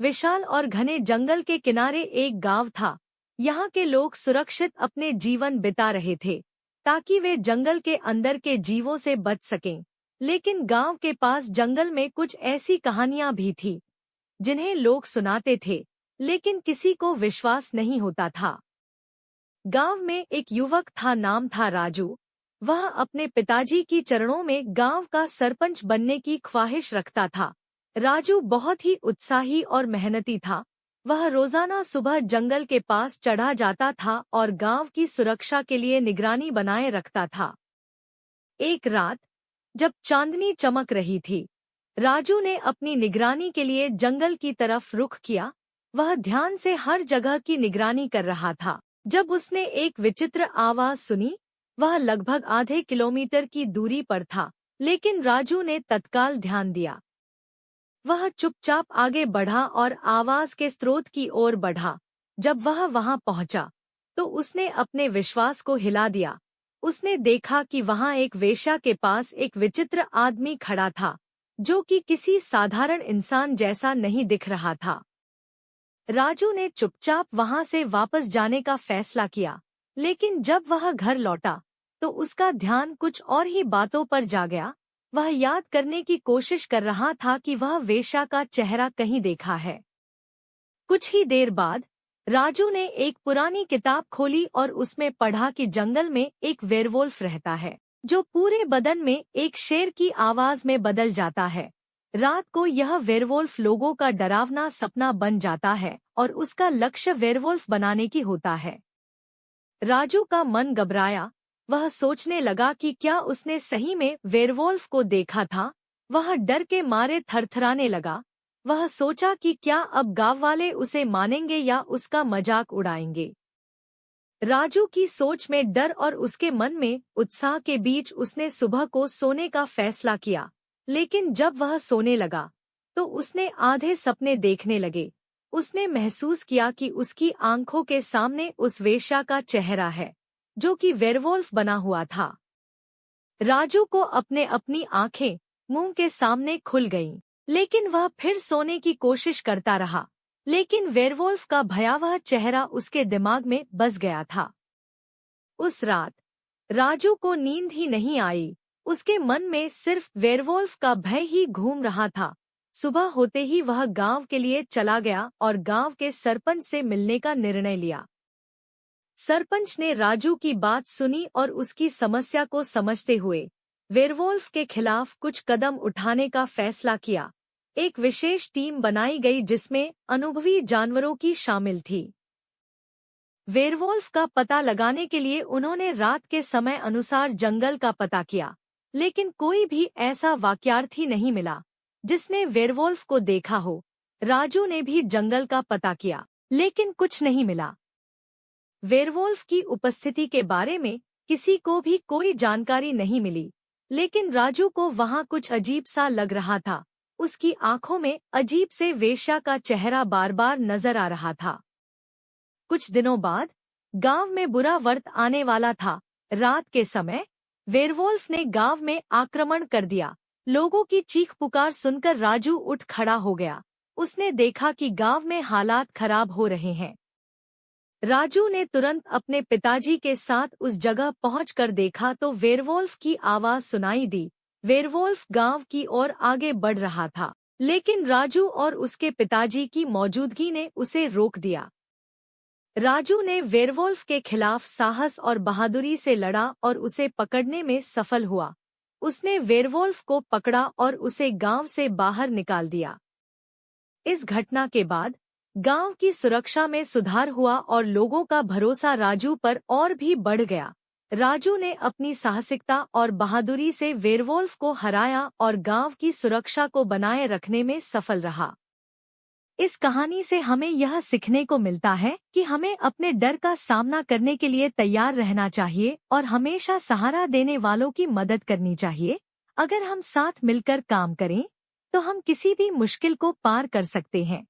विशाल और घने जंगल के किनारे एक गांव था। यहाँ के लोग सुरक्षित अपने जीवन बिता रहे थे ताकि वे जंगल के अंदर के जीवों से बच सकें। लेकिन गांव के पास जंगल में कुछ ऐसी कहानियां भी थी जिन्हें लोग सुनाते थे, लेकिन किसी को विश्वास नहीं होता था। गांव में एक युवक था, नाम था राजू। वह अपने पिताजी की चरणों में गांव का सरपंच बनने की ख्वाहिश रखता था। राजू बहुत ही उत्साही और मेहनती था। वह रोजाना सुबह जंगल के पास चढ़ा जाता था और गांव की सुरक्षा के लिए निगरानी बनाए रखता था। एक रात जब चांदनी चमक रही थी, राजू ने अपनी निगरानी के लिए जंगल की तरफ रुख किया। वह ध्यान से हर जगह की निगरानी कर रहा था जब उसने एक विचित्र आवाज सुनी। वह लगभग आधे किलोमीटर की दूरी पर था, लेकिन राजू ने तत्काल ध्यान दिया। वह चुपचाप आगे बढ़ा और आवाज के स्रोत की ओर बढ़ा। जब वह वहां पहुंचा तो उसने अपने विश्वास को हिला दिया। उसने देखा कि वहां एक वेश्या के पास एक विचित्र आदमी खड़ा था, जो कि किसी साधारण इंसान जैसा नहीं दिख रहा था। राजू ने चुपचाप वहां से वापस जाने का फैसला किया, लेकिन जब वह घर लौटा तो उसका ध्यान कुछ और ही बातों पर जा गया। वह याद करने की कोशिश कर रहा था कि वह वेश्या का चेहरा कहीं देखा है। कुछ ही देर बाद राजू ने एक पुरानी किताब खोली और उसमें पढ़ा कि जंगल में एक वेयरवुल्फ रहता है, जो पूरे बदन में एक शेर की आवाज में बदल जाता है। रात को यह वेयरवुल्फ लोगों का डरावना सपना बन जाता है और उसका लक्ष्य वेयरवुल्फ बनाने की होता है। राजू का मन घबराया। वह सोचने लगा कि क्या उसने सही में वेयरवुल्फ को देखा था। वह डर के मारे थरथराने लगा। वह सोचा कि क्या अब गांव वाले उसे मानेंगे या उसका मजाक उड़ाएंगे। राजू की सोच में डर और उसके मन में उत्साह के बीच उसने सुबह को सोने का फैसला किया। लेकिन जब वह सोने लगा तो उसने आधे सपने देखने लगे। उसने महसूस किया कि उसकी आंखों के सामने उस वेश्या का चेहरा है, जो कि वेयरवुल्फ बना हुआ था। राजू को अपनी आंखें मुंह के सामने खुल गईं, लेकिन वह फिर सोने की कोशिश करता रहा। लेकिन वेयरवुल्फ का भयावह चेहरा उसके दिमाग में बस गया था। उस रात राजू को नींद ही नहीं आई। उसके मन में सिर्फ वेयरवुल्फ का भय ही घूम रहा था। सुबह होते ही वह गांव के लिए चला गया और गांव के सरपंच से मिलने का निर्णय लिया। सरपंच ने राजू की बात सुनी और उसकी समस्या को समझते हुए वेयरवुल्फ के खिलाफ कुछ कदम उठाने का फैसला किया। एक विशेष टीम बनाई गई जिसमें अनुभवी जानवरों की शामिल थी। वेयरवुल्फ का पता लगाने के लिए उन्होंने रात के समय अनुसार जंगल का पता किया, लेकिन कोई भी ऐसा वाक्यार्थी नहीं मिला जिसने वेयरवुल्फ को देखा हो। राजू ने भी जंगल का पता किया, लेकिन कुछ नहीं मिला। वेयरवुल्फ की उपस्थिति के बारे में किसी को भी कोई जानकारी नहीं मिली, लेकिन राजू को वहां कुछ अजीब सा लग रहा था। उसकी आंखों में अजीब से वेश्या का चेहरा बार बार नजर आ रहा था। कुछ दिनों बाद गांव में बुरा वक्त आने वाला था। रात के समय वेयरवुल्फ ने गांव में आक्रमण कर दिया। लोगों की चीख पुकार सुनकर राजू उठ खड़ा हो गया। उसने देखा कि गांव में हालात खराब हो रहे हैं। राजू ने तुरंत अपने पिताजी के साथ उस जगह पहुंचकर देखा तो वेयरवुल्फ की आवाज सुनाई दी। वेयरवुल्फ गांव की ओर आगे बढ़ रहा था, लेकिन राजू और उसके पिताजी की मौजूदगी ने उसे रोक दिया। राजू ने वेयरवुल्फ के खिलाफ साहस और बहादुरी से लड़ा और उसे पकड़ने में सफल हुआ। उसने वेयरवुल्फ को पकड़ा और उसे गांव से बाहर निकाल दिया। इस घटना के बाद गांव की सुरक्षा में सुधार हुआ और लोगों का भरोसा राजू पर और भी बढ़ गया। राजू ने अपनी साहसिकता और बहादुरी से वेयरवुल्फ को हराया और गांव की सुरक्षा को बनाए रखने में सफल रहा। इस कहानी से हमें यह सीखने को मिलता है कि हमें अपने डर का सामना करने के लिए तैयार रहना चाहिए और हमेशा सहारा देने वालों की मदद करनी चाहिए। अगर हम साथ मिलकर काम करें तो हम किसी भी मुश्किल को पार कर सकते हैं।